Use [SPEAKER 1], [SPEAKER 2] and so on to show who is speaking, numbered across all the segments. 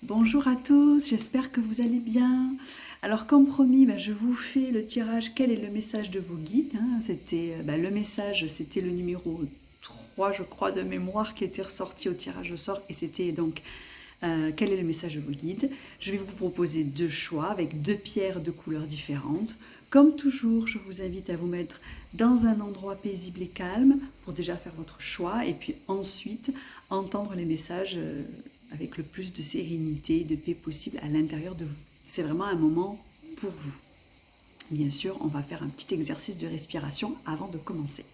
[SPEAKER 1] Bonjour à tous, j'espère que vous allez bien. Alors comme promis, je vous fais le tirage. Quel est le message de vos guides, hein? Le message, c'était le numéro 3, je crois, de mémoire qui était ressorti au tirage au sort. Et c'était donc quel est le message de vos guides. Je vais vous proposer deux choix avec deux pierres de couleurs différentes. Comme toujours, je vous invite à vous mettre dans un endroit paisible et calme pour déjà faire votre choix et puis ensuite entendre les messages avec le plus de sérénité et de paix possible à l'intérieur de vous. C'est vraiment un moment pour vous. Bien sûr, on va faire un petit exercice de respiration avant de commencer.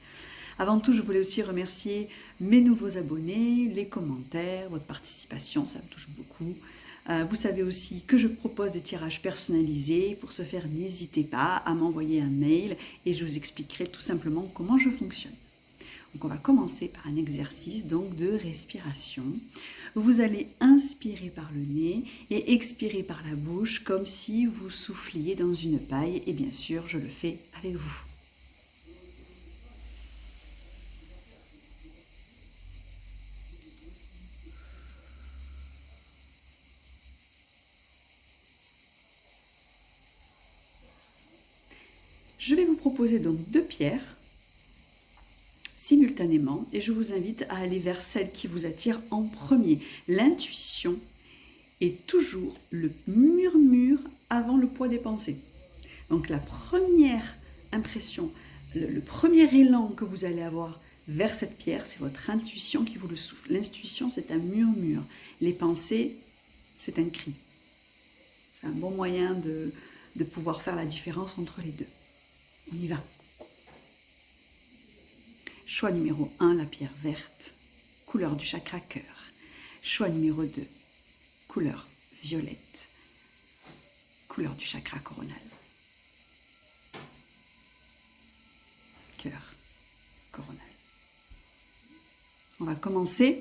[SPEAKER 1] Avant tout, je voulais aussi remercier mes nouveaux abonnés, les commentaires, votre participation, ça me touche beaucoup. Vous savez aussi que je propose des tirages personnalisés. Pour ce faire, n'hésitez pas à m'envoyer un mail et je vous expliquerai tout simplement comment je fonctionne. Donc on va commencer par un exercice donc de respiration. Vous allez inspirer par le nez et expirer par la bouche comme si vous souffliez dans une paille. Et bien sûr, je le fais avec vous. Je vais vous proposer donc deux pierres simultanément et je vous invite à aller vers celle qui vous attire en premier. L'intuition est toujours le murmure avant le poids des pensées. Donc la première impression, le premier élan que vous allez avoir vers cette pierre, c'est votre intuition qui vous le souffle. L'intuition, c'est un murmure. Les pensées, c'est un cri. C'est un bon moyen de pouvoir faire la différence entre les deux. On y va. Choix numéro 1, la pierre verte, couleur du chakra cœur. Choix numéro 2, couleur violette, couleur du chakra coronal. Cœur coronal. On va commencer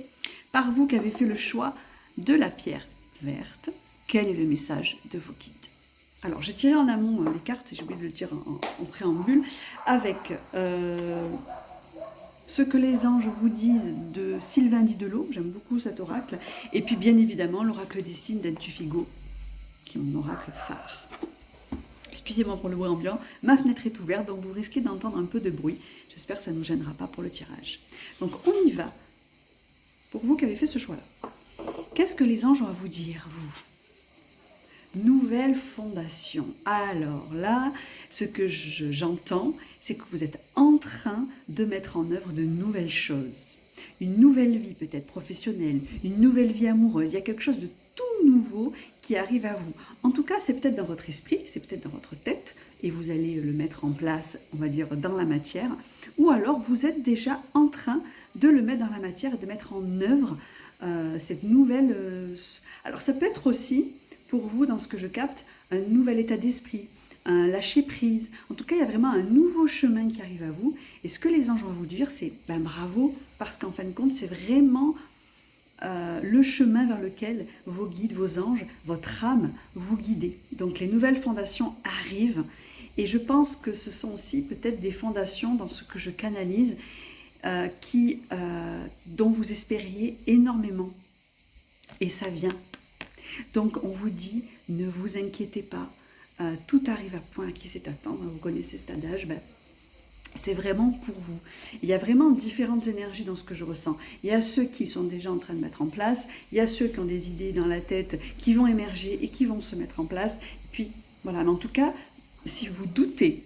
[SPEAKER 1] par vous qui avez fait le choix de la pierre verte. Quel est le message de vos guides? Alors, j'ai tiré en amont les cartes, j'ai oublié de le tirer en préambule, avec ce que les anges vous disent de Sylvain Didelot, j'aime beaucoup cet oracle, et puis bien évidemment l'oracle des signes d'Antufigo, qui est mon oracle phare. Excusez-moi pour le bruit ambiant, ma fenêtre est ouverte, donc vous risquez d'entendre un peu de bruit. J'espère que ça ne nous gênera pas pour le tirage. Donc on y va, pour vous qui avez fait ce choix-là. Qu'est-ce que les anges ont à vous dire, vous? Nouvelle fondation. Alors là, ce que j'entends, c'est que vous êtes en train de mettre en œuvre de nouvelles choses. Une nouvelle vie peut-être professionnelle, une nouvelle vie amoureuse. Il y a quelque chose de tout nouveau qui arrive à vous. En tout cas, c'est peut-être dans votre esprit, c'est peut-être dans votre tête, et vous allez le mettre en place, on va dire, dans la matière. Ou alors, vous êtes déjà en train de le mettre dans la matière et de mettre en œuvre cette nouvelle... Alors, ça peut être aussi, pour vous, dans ce que je capte, un nouvel état d'esprit, un lâcher-prise. En tout cas, il y a vraiment un nouveau chemin qui arrive à vous. Et ce que les anges vont vous dire, c'est bravo, parce qu'en fin de compte, c'est vraiment le chemin vers lequel vos guides, vos anges, votre âme vous guidez. Donc les nouvelles fondations arrivent. Et je pense que ce sont aussi peut-être des fondations dans ce que je canalise dont vous espériez énormément. Et ça vient. Donc on vous dit, ne vous inquiétez pas, tout arrive à point à qui sait attendre. Vous connaissez cet adage, c'est vraiment pour vous. Il y a vraiment différentes énergies dans ce que je ressens. Il y a ceux qui sont déjà en train de mettre en place, il y a ceux qui ont des idées dans la tête qui vont émerger et qui vont se mettre en place. Et puis voilà, mais en tout cas, si vous doutez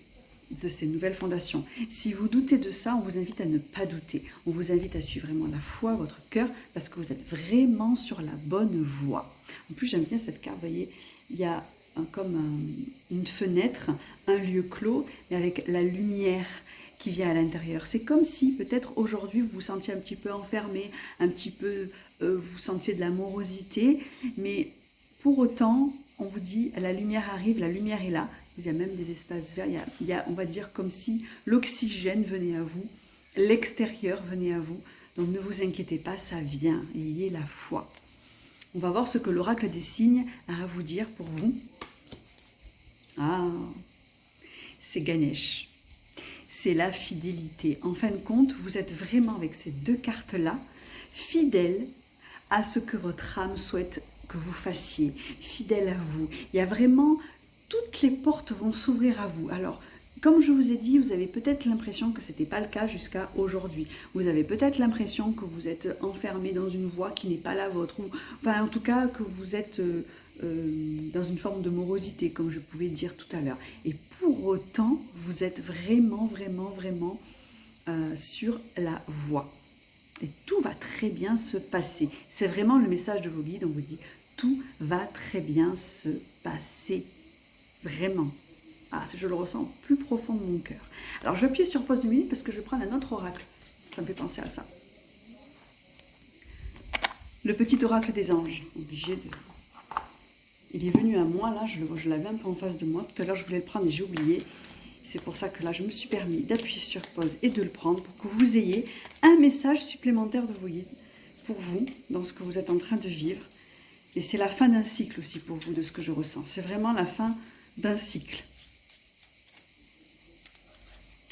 [SPEAKER 1] de ces nouvelles fondations, si vous doutez de ça, on vous invite à ne pas douter. On vous invite à suivre vraiment la foi, votre cœur, parce que vous êtes vraiment sur la bonne voie. En plus, j'aime bien cette carte, vous voyez, il y a une fenêtre, un lieu clos, mais avec la lumière qui vient à l'intérieur. C'est comme si peut-être aujourd'hui vous vous sentiez un petit peu enfermé, un petit peu vous sentiez de la morosité, mais pour autant, on vous dit la lumière arrive, la lumière est là. Il y a même des espaces verts, il y a, on va dire, comme si l'oxygène venait à vous, l'extérieur venait à vous. Donc ne vous inquiétez pas, ça vient, ayez la foi. On va voir ce que l'oracle des signes a à vous dire pour vous. Ah, c'est Ganesh. C'est la fidélité. En fin de compte, vous êtes vraiment avec ces deux cartes-là, fidèle à ce que votre âme souhaite que vous fassiez, fidèle à vous. Il y a vraiment, toutes les portes vont s'ouvrir à vous. Alors, comme je vous ai dit, vous avez peut-être l'impression que ce n'était pas le cas jusqu'à aujourd'hui. Vous avez peut-être l'impression que vous êtes enfermé dans une voie qui n'est pas la vôtre. Ou, enfin, en tout cas, que vous êtes dans une forme de morosité, comme je pouvais dire tout à l'heure. Et pour autant, vous êtes vraiment sur la voie. Et tout va très bien se passer. C'est vraiment le message de vos guides. On vous dit, tout va très bien se passer. Vraiment. Ah, je le ressens au plus profond de mon cœur. Alors, je vais appuyer sur pause 2 minutes parce que je vais prendre un autre oracle. Ça me fait penser à ça. Le petit oracle des anges. Obligé de... Il est venu à moi, là, je l'avais un peu en face de moi. Tout à l'heure, je voulais le prendre et j'ai oublié. C'est pour ça que là, je me suis permis d'appuyer sur pause et de le prendre pour que vous ayez un message supplémentaire de vos guides pour vous, dans ce que vous êtes en train de vivre. Et c'est la fin d'un cycle aussi pour vous, de ce que je ressens. C'est vraiment la fin d'un cycle.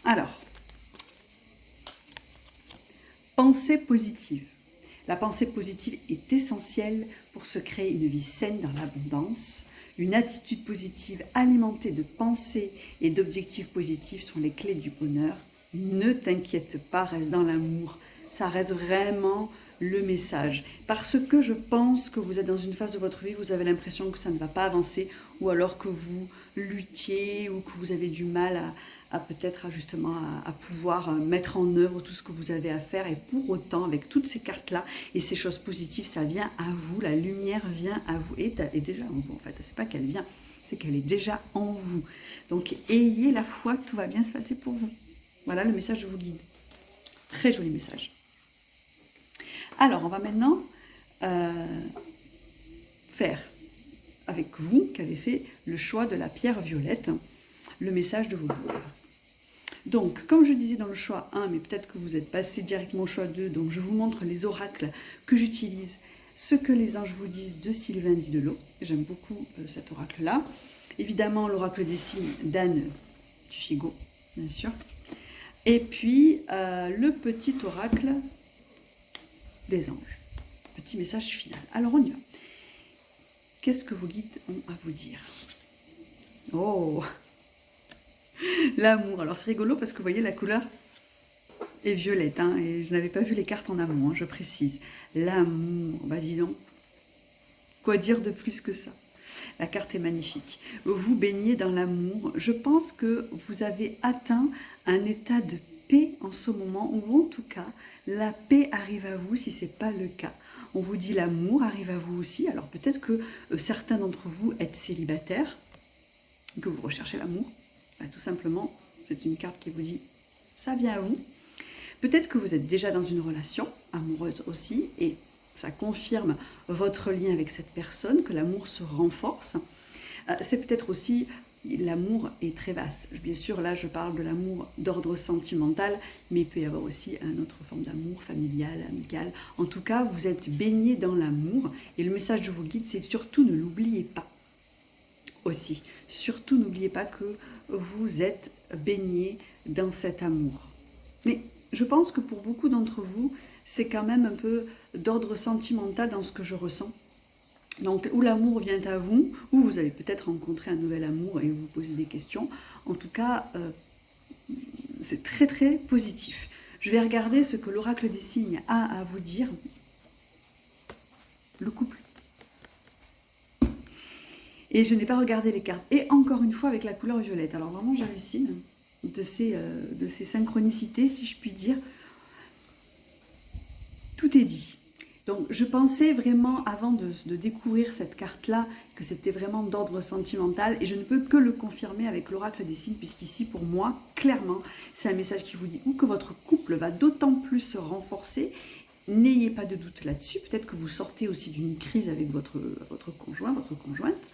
[SPEAKER 1] Alors, pensée positive. La pensée positive est essentielle pour se créer une vie saine dans l'abondance. Une attitude positive alimentée de pensées et d'objectifs positifs sont les clés du bonheur. Ne t'inquiète pas, reste dans l'amour. Ça reste vraiment le message. Parce que je pense que vous êtes dans une phase de votre vie, vous avez l'impression que ça ne va pas avancer, ou alors que vous luttiez, ou que vous avez du mal à peut-être justement à pouvoir mettre en œuvre tout ce que vous avez à faire. Et pour autant, avec toutes ces cartes-là et ces choses positives, ça vient à vous, la lumière vient à vous, et est déjà en vous en fait. C'est pas qu'elle vient, c'est qu'elle est déjà en vous. Donc ayez la foi que tout va bien se passer pour vous. Voilà le message de vos guides. Très joli message. Alors, on va maintenant faire avec vous, qui avez fait le choix de la pierre violette, le message de vos guides. Donc, comme je disais dans le choix 1, mais peut-être que vous êtes passé directement au choix 2, donc je vous montre les oracles que j'utilise, ce que les anges vous disent de Sylvain Didlot. J'aime beaucoup cet oracle-là. Évidemment, l'oracle des signes d'Anne Duffigo, bien sûr. Et puis, le petit oracle des anges. Petit message final. Alors, on y va. Qu'est-ce que vos guides ont à vous dire? Oh, l'amour. Alors, c'est rigolo parce que vous voyez, la couleur est violette. Hein, et je n'avais pas vu les cartes en amont, hein, je précise. L'amour. Bah, dis donc. Quoi dire de plus que ça? La carte est magnifique. Vous baignez dans l'amour. Je pense que vous avez atteint un état de paix en ce moment, ou en tout cas, la paix arrive à vous si ce n'est pas le cas. On vous dit l'amour arrive à vous aussi. Alors peut-être que certains d'entre vous êtes célibataires, que vous recherchez l'amour. Bah, tout simplement, c'est une carte qui vous dit ça vient à vous. Peut-être que vous êtes déjà dans une relation amoureuse aussi, et ça confirme votre lien avec cette personne, que l'amour se renforce. C'est peut-être aussi, l'amour est très vaste. Bien sûr, là, je parle de l'amour d'ordre sentimental, mais il peut y avoir aussi une autre forme d'amour, familial, amical. En tout cas, vous êtes baigné dans l'amour. Et le message de vos guides, c'est surtout ne l'oubliez pas. Aussi, surtout n'oubliez pas que vous êtes baigné dans cet amour. Mais je pense que pour beaucoup d'entre vous, c'est quand même un peu d'ordre sentimental dans ce que je ressens. Donc, où l'amour vient à vous, ou vous avez peut-être rencontré un nouvel amour et vous posez des questions. En tout cas, c'est très très positif. Je vais regarder ce que l'oracle des signes a à vous dire. Le couple. Et je n'ai pas regardé les cartes. Et encore une fois, avec la couleur violette. Alors vraiment, j'hallucine de ces synchronicités, si je puis dire. Tout est dit. Donc, je pensais vraiment, avant de découvrir cette carte-là, que c'était vraiment d'ordre sentimental. Et je ne peux que le confirmer avec l'oracle des signes, puisqu'ici, pour moi, clairement, c'est un message qui vous dit ou que votre couple va d'autant plus se renforcer. N'ayez pas de doute là-dessus. Peut-être que vous sortez aussi d'une crise avec votre conjoint, votre conjointe.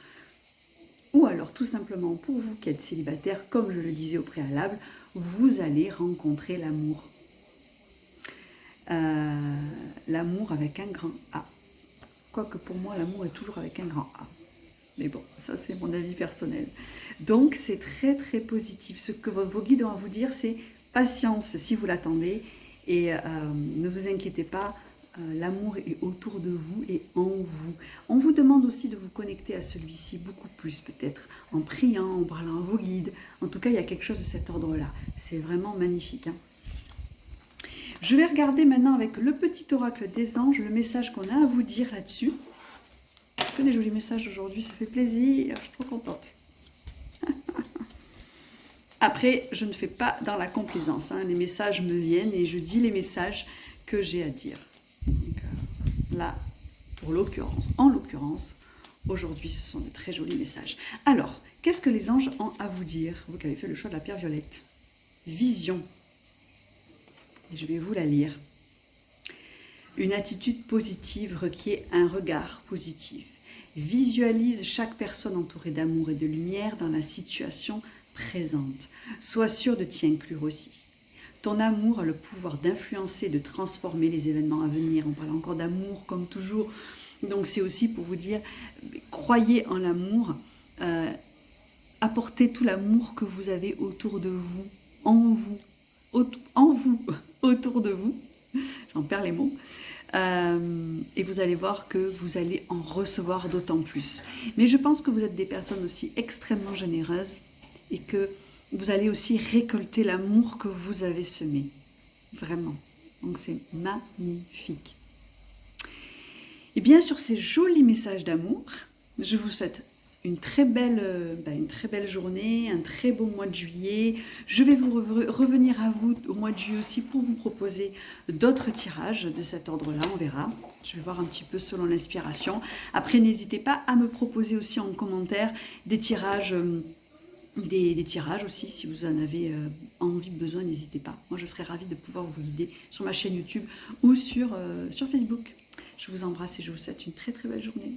[SPEAKER 1] Ou alors, tout simplement, pour vous qui êtes célibataire, comme je le disais au préalable, vous allez rencontrer l'amour. L'amour avec un grand A. Quoique pour moi, l'amour est toujours avec un grand A. Mais bon, ça c'est mon avis personnel. Donc c'est très très positif. Ce que vos guides ont à vous dire, c'est patience si vous l'attendez. Et ne vous inquiétez pas, l'amour est autour de vous et en vous. On vous demande aussi de vous connecter à celui-ci beaucoup plus, peut-être en priant, en parlant à vos guides. En tout cas, il y a quelque chose de cet ordre-là. C'est vraiment magnifique. Hein. Je vais regarder maintenant avec le petit oracle des anges le message qu'on a à vous dire là-dessus. Que des jolis messages aujourd'hui, ça fait plaisir, je suis trop contente. Après, je ne fais pas dans la complaisance. Hein. Les messages me viennent et je dis les messages que j'ai à dire. Donc, là, en l'occurrence, aujourd'hui, ce sont de très jolis messages. Alors, qu'est-ce que les anges ont à vous dire, vous qui avez fait le choix de la pierre violette? Vision. Et je vais vous la lire. Une attitude positive requiert un regard positif. Visualise chaque personne entourée d'amour et de lumière dans la situation présente. Sois sûr de t'y inclure aussi. Ton amour a le pouvoir d'influencer, de transformer les événements à venir. On parle encore d'amour comme toujours. Donc c'est aussi pour vous dire, croyez en l'amour, apportez tout l'amour que vous avez autour de vous, en vous, autour de vous. J'en perds les mots. Et vous allez voir que vous allez en recevoir d'autant plus. Mais je pense que vous êtes des personnes aussi extrêmement généreuses et que vous allez aussi récolter l'amour que vous avez semé. Vraiment. Donc c'est magnifique. Et bien sur ces jolis messages d'amour, je vous souhaite une très belle journée, un très beau mois de juillet. Je vais vous revenir à vous au mois de juillet aussi pour vous proposer d'autres tirages de cet ordre-là, on verra. Je vais voir un petit peu selon l'inspiration. Après, n'hésitez pas à me proposer aussi en commentaire des tirages, des tirages aussi, si vous en avez envie, besoin, n'hésitez pas. Moi, je serais ravie de pouvoir vous guider sur ma chaîne YouTube ou sur Facebook. Je vous embrasse et je vous souhaite une très très belle journée.